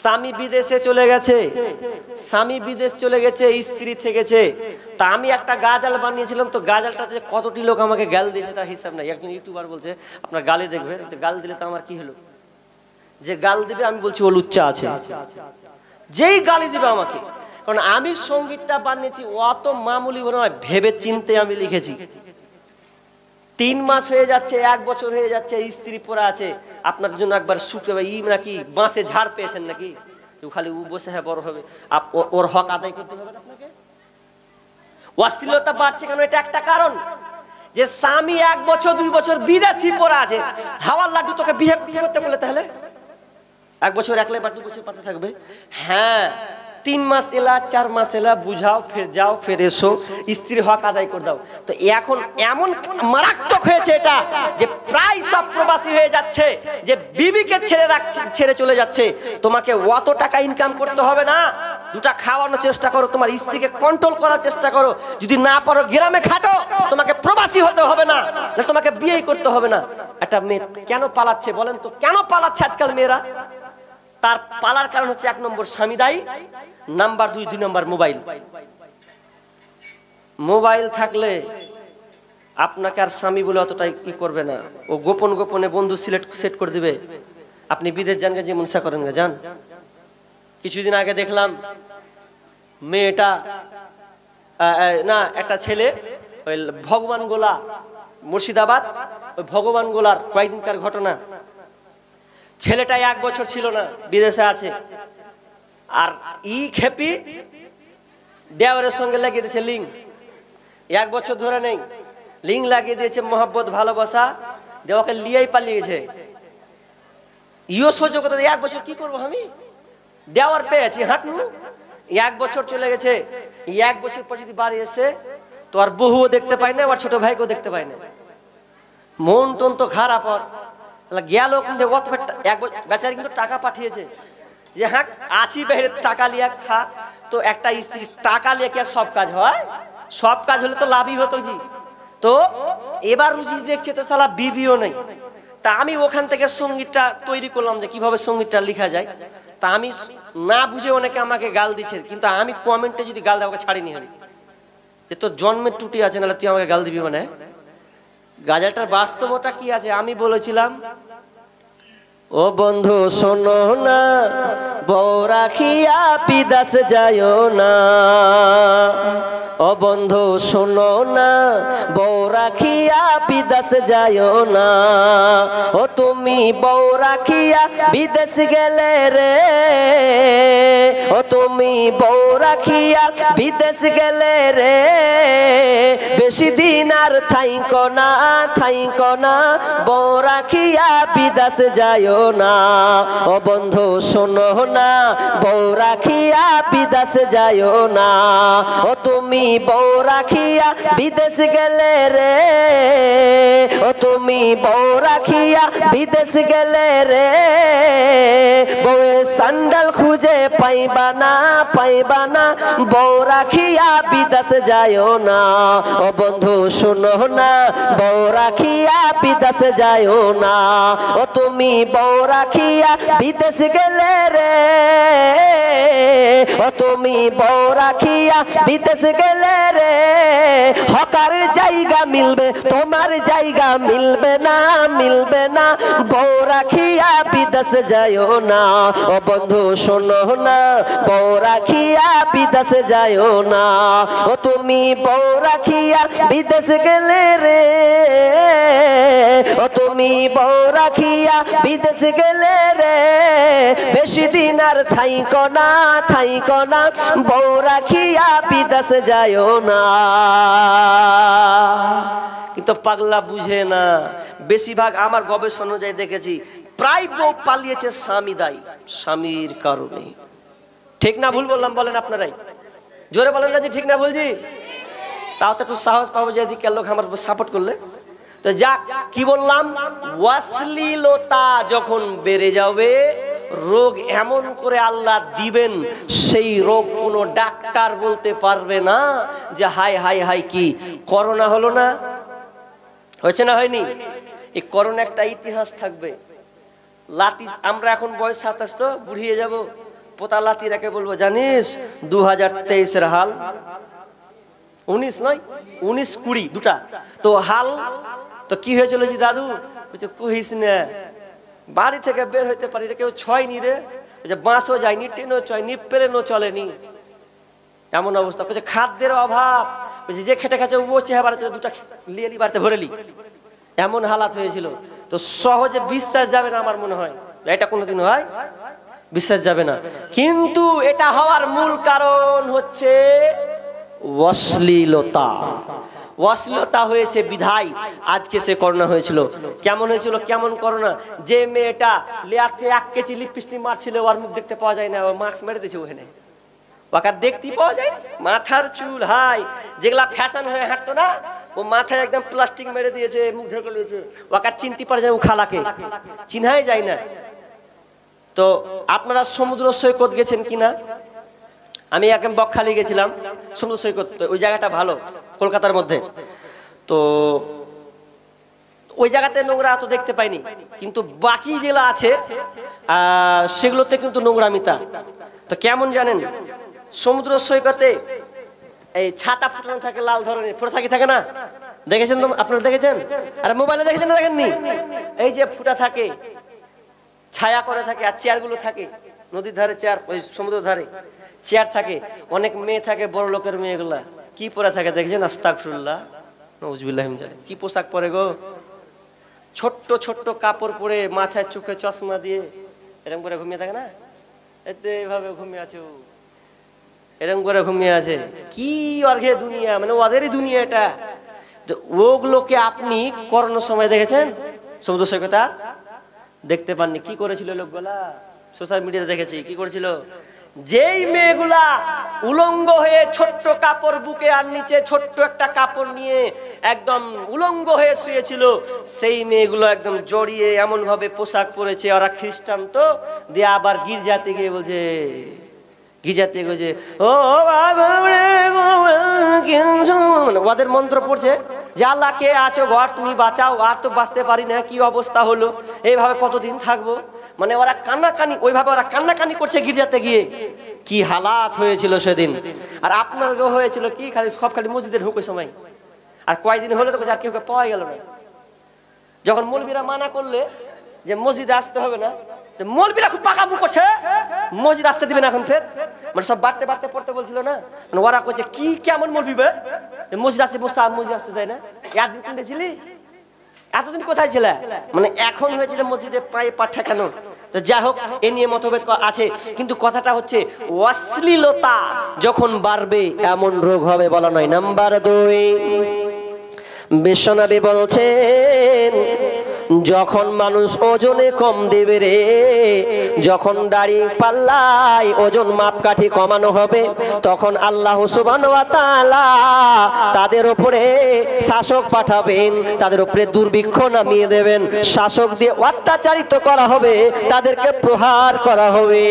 স্বামী বিদেশে চলে গেছে, স্বামী বিদেশ চলে গেছে, স্ত্রী থেকেছে। তা আমি একটা গাজাল বানিয়েছিলাম, তো গাজালটাতে কতটি লোক আমাকে গাল দিয়েছে তার হিসাব নাই। একজন ইউটিউবার বলছে আপনার গালি দেখবেন, গাল দিলে তো আমার কি হলো? যে গাল দিবে আমি বলছি ও লুচ্চা আছে, যেই গালি দিবে আমাকে। কারণ আমি সঙ্গীতটা বানিয়েছি অত মামুলি নয়, ভেবে চিনতে আমি লিখেছি। 3 মাস হয়ে যাচ্ছে, 1 বছর হয়ে যাচ্ছে, স্ত্রী পড়া আছে। আপনার জন্য একবার শুক্র নাকি বাঁশে ঝাড় পেয়েছেন নাকি? খালি ও বসে হ্যাঁ বড় হবে, ওর হক আদায় করতে হবে না আপনাকে। অশ্লীলতা বাড়ছে কেন? এটা একটা কারণ যে স্বামী 1 বছর 2 বছর বিদেশি পড়া আছে। হাওয়ার লাড্ডু তোকে বিয়ে করতে বলে তাহলে 1 বছর একলাই বা 2 বছর পাশে থাকবে? হ্যাঁ, 3 মাস এলা 4 মাস এলা বুঝাও, ফের যাও, ফের এসো, স্ত্রীর হক আদায় করে দাও। তো এখন এমন মারাত্মক হয়েছে এটা যে প্রায় সব প্রবাসী হয়ে যাচ্ছে, যে বিবিকে ছেড়ে চলে যাচ্ছে। তোমাকে অত টাকা ইনকাম করতে হবে না, দুটা খাওয়ানোর চেষ্টা করো, তোমার স্ত্রীকে কন্ট্রোল করার চেষ্টা করো। যদি না পারো গ্রামে খাটো, তোমাকে প্রবাসী হতে হবে না, তোমাকে বিয়েই করতে হবে না। একটা মেয়ে কেন পালাচ্ছে বলেন তো? কেন পালাচ্ছে আজকাল মেয়েরা? তার পালার কারণ হচ্ছে 1 নম্বর স্বামী দায়ী, নাম্বার 2 নম্বর মোবাইল। মোবাইল থাকলে আপনাকে আর স্বামী বলে অতটাই কি করবে না, ও গোপন গোপনে বন্ধু সেট করে দিবে। আপনি বিদেশ যান, যে মনসা করেন না যান। কিছুদিন আগে দেখলাম মেয়েটা না একটা ছেলে ওই ভগবান গোলা মুর্শিদাবাদ, ওই ভগবান গোলার কয়েকদিনকার ঘটনা। ছেলেটা 1 বছর ছিল না, বিদেশে আছে। আর খেপি দেওয়ারের সঙ্গে লাগিয়ে দিয়েছে লিঙ্ক। 1 বছর ধরে নেই, লিঙ্ক লাগিয়ে দিয়েছে, মহব্বত ভালোবাসা, দেওয়াকে লিয়েই পালিয়েছে। সহ্য করতে 1 বছর কি করবো আমি? দেওয়ার পেয়েছি হাঁটনু। 1 বছর চলে গেছে। 1 বছর পর যদি বাড়ি এসে তো আর বহুও দেখতে পাই না, আর ছোট ভাইকেও দেখতে পাই না। মন টন তো খারাপ। গেল কিন্তু বেচারি কিন্তু টাকা পাঠিয়েছে যে হ্যাঁ আছি বাইরে, টাকা লিয়া খা। তো একটা স্ত্রী টাকা লিয়ে কি আর সব কাজ হয়? সব কাজ হলে তো লাভই হতো জি। তো এবার রুজি দেখছে তো শালা বিবিও নেই। তা আমি ওখান থেকে সঙ্গীতটা তৈরি করলাম যে কিভাবে সঙ্গীতটা লেখা যায়। তা আমি না বুঝে অনেকে আমাকে গাল দিচ্ছে, কিন্তু আমি কমেন্টে যদি গাল দেওয়াকে ছাড়িনি আমি, যে তোর জন্মের টুটি আছে, নাহলে তুই আমাকে গাল দিবি মানে? গাজাটার বাস্তবতা কি আছে আমি বলেছিলাম, ও বন্ধু শোনো না, বউ রাখিয়া বিদেশ যাইও না। ও বন্ধু শোনো না, বউ রাখিয়া বিদেশ যাইও না। ও তুমি বউ রাখিয়া বিদেশ গেলে রে, ও তুমি বউ রাখিয়া বিদেশ গেলে রে, বেশি দিন আর থাইকো না, থাইকো না, বউ রাখিয়া বিদেশ যাইও না। ও বন্ধু শোনো না, বউ রাখিয়া বিদেশ যাইও না। ও তুমি বউ রাখিয়া বিদেশ গেলে রে, ও তুমি বউ রাখিয়া বিদেশ গেলে রে, বউয়ের স্যান্ডেল খুঁজে পাইবা না, পাইবা না, বউ রাখিয়া বিদেশ যাইও না। ও বন্ধু শোনো না, বউ রাখিয়া বিদেশ যাইও না। ও তুমি বউ রাখিয়া বিদেশ গেলে রে, ও তুমি বউ রাখিয়া বিদেশ গেলে রে, হকার জায়গা মিলবে, তোমার জায়গা মিলবে না, মিলবে না, বউ রাখিয়া বিদেশ যাইও না। ও বন্ধু শোনো না, বউ রাখিয়া বিদেশ যাইও না। ও তুমি বউ রাখিয়া বিদেশ গেলে রে, ও তুমি বউ রাখিয়া বিদেশ গেলে রে, বেশি দিন আর থাইকো না, থাইকো না, বউ রাখিয়া বিদেশ যাইও না। কিন্তু পাগলা বুঝে না। বেশিরভাগ আমার গবেষণা অনুযায়ী দেখেছি প্রায় বউ পালিয়েছে স্বামী দায়ী, স্বামীর কারণে। ঠিক না ভুল বললাম বলেন আপনারাই? জোরে বলেন না যে ঠিক না ভুলছি? তাও তো একটু সাহস পাবো যে এদিকে লোক আমার সাপোর্ট করলে। তো যাক, কি বললাম, অশ্লীলতা যখন বেড়ে যাবে, রোগ এমন করে আল্লাহ দিবেন, সেই রোগ কোনো ডাক্তার বলতে পারবে না যে হাই হাই হাই কি করোনা হলো না, হয়েছে না হয়নি। এই করোনা একটা ইতিহাস থাকবে। লাতি আমরা এখন বয়স 27, তো বুড়িয়ে যাব, পোতালাতিরাকে বলবো, জানিস 2023-এর হাল, 19 নয় 19-20 দুটা তো হাল। তো কি হয়েছিল জি দাদু? বলছে কহিস না, বাড়ি থেকে বের হইতে পারি রে, কেউ ছয়নি রে, বাঁশও যায়নি, ট্রেনও চয়নি, প্লেনও চলেনি, এমন অবস্থা। বলছে খাদ্যের অভাব, বলছে যে খেটে খাচ্ছে ও চেহারা দুটা লিয়ে নি বাড়িতে ভরে লি, এমন হালাত হয়েছিল। তো সহজে বিশ্বাস যাবে না আমার মনে হয়, এটা কোনোদিন হয় বিশ্বাস যাবে না। কিন্তু এটা হওয়ার মূল কারণ হচ্ছে অশ্লীলতা। অশ্লীলতা হয়েছে বিধায় আজকে সে করোনা হয়েছিল। কেমন হয়েছিল, কেমন করোনা? যে মেয়েটা লেয়ারতে 1 কেজি লিপস্টিক মারছিল, ওর মুখ দেখতে পাওয়া যায় না, ও মাস্ক মেরে দিয়েছে ওখানে, ওকে দেখতে পাওয়া যায়। মাথার চুল হাই যেগুলা ফ্যাশন হয়ে হাঁটতো না, ও মাথায় একদম প্লাস্টিক মেরে দিয়েছে, মুখ ঢেকে দিয়েছে, ওকে চিনতে পারে যায়, ও খালাকে চিনহাই যায় না। তো আপনারা সমুদ্র সৈকত গেছেন কিনা? আমি একদম বকখালি গেছিলাম, সমুদ্র সৈকত, ওই জায়গাটা ভালো কলকাতার মধ্যে। তো ওই জায়গাতে নোংরা তো দেখতে পাইনি, কিন্তু বাকি যেগুলো আছে সেগুলোতে কিন্তু নোংরামিতা। তো কেমন জানেন, সমুদ্র সৈকতে এই ছাতা ফুটানো থাকে, লাল ধরনের ফুটা থাকে না, দেখেছেন তো আপনারা? দেখেছেন? আর মোবাইলে দেখেছেন না দেখেননি? এই যে ফুটা থাকে, ছায়া করে থাকে, আর চেয়ার গুলো থাকে নদীর ধারে, চেয়ার ওই সমুদ্রের ধারে চেয়ার থাকে, অনেক মেয়ে থাকে, বড় লোকের মেয়েগুলা কি পরে থাকে দেখেছেন? আস্তাগফিরুল্লাহ নাউজুবিল্লাহ মিন যালিক। কি পোশাক পরে গো, ছোট্ট ছোট্ট কাপড় পরে, মাথায় চোখে চশমা দিয়ে এরকম করে ঘুমিয়ে থাকে না, এতে এইভাবে ঘুমিয়ে আছে, এরকম করে ঘুমিয়ে আছে। কি অর্ঘে দুনিয়া, মানে ওদেরই দুনিয়া এটা। ওগুলোকে আপনি করোনার সময় দেখেছেন সমুদ্র সৈকতে? দেখতে পাননি। কি করেছিল লোকগুলা? সোশ্যাল মিডিয়াতে দেখেছি কি করেছিল। যেই মেয়েগুলা উলঙ্গ হয়ে ছোট্ট কাপড় বুকে আর নিচে ছোট্ট একটা কাপড় নিয়ে একদম উলঙ্গ হয়ে শুয়েছিল, সেই মেয়েগুলো একদম জড়িয়ে এমন ভাবে পোশাক পরেছে, ওরা খ্রিস্টান তো, দিয়ে আবার গির্জাতে গিয়ে বলছে, গির্জাতে গিয়ে ও ওদের মন্ত্র পড়ছে যে আল্লাহ কে আছো ঘর, তুমি বাঁচাও, আর তো বাঁচতে পারি না, কি অবস্থা হলো, এইভাবে কতদিন থাকবো। মানে ওরা কান্নাকানি, ওইভাবে ওরা কান্নাকানি করছে গির্জাতে গিয়ে। কি হালাত হয়েছিল সেদিন। আর আপনার হয়েছিল কি, খালি সব খালি মসজিদে ঢুকে সময়। আর কয়েকদিন হলে তো আর কেউ পাওয়া গেল না। যখন মৌলবীরা মানা করলে যে মসজিদে আসতে হবে না, মৌলবীরা খুব পাকাবু করছে, মসজিদ আসতে দিবে না এখন ফের, মানে সব বাড়তে বাড়তে পড়তে বলছিল না, মানে ওরা করছে কি কেমন মৌলবী মসজিদ আসতে বসতে, মসজিদ আসতে দেয় না। একদিন কিনতে ছিলি, এতদিন কোথায় ছিল? মানে এখন হয়েছিল মসজিদে পায়ে পা ঠেকানো। তো যাই হোক, এ নিয়ে মতভেদ আছে, কিন্তু কথাটা হচ্ছে অশ্লীলতা যখন বাড়বে এমন রোগ হবে বলা নয়। নাম্বার 2, বিশ্বনবী বলছেন যখন মানুষ ওজনে কম দেবে রে, যখন দাড়ি পাল্লায় ওজন মাপকাঠি কমানো হবে, তখন আল্লাহ সুবহানাহু ওয়া তাআলা তাদের উপরে শাসক পাঠাবেন, তাদের উপরে দুর্ভিক্ষ নামিয়ে দেবেন, শাসক দিয়ে অত্যাচারিত করা হবে, তাদেরকে প্রহার করা হবে।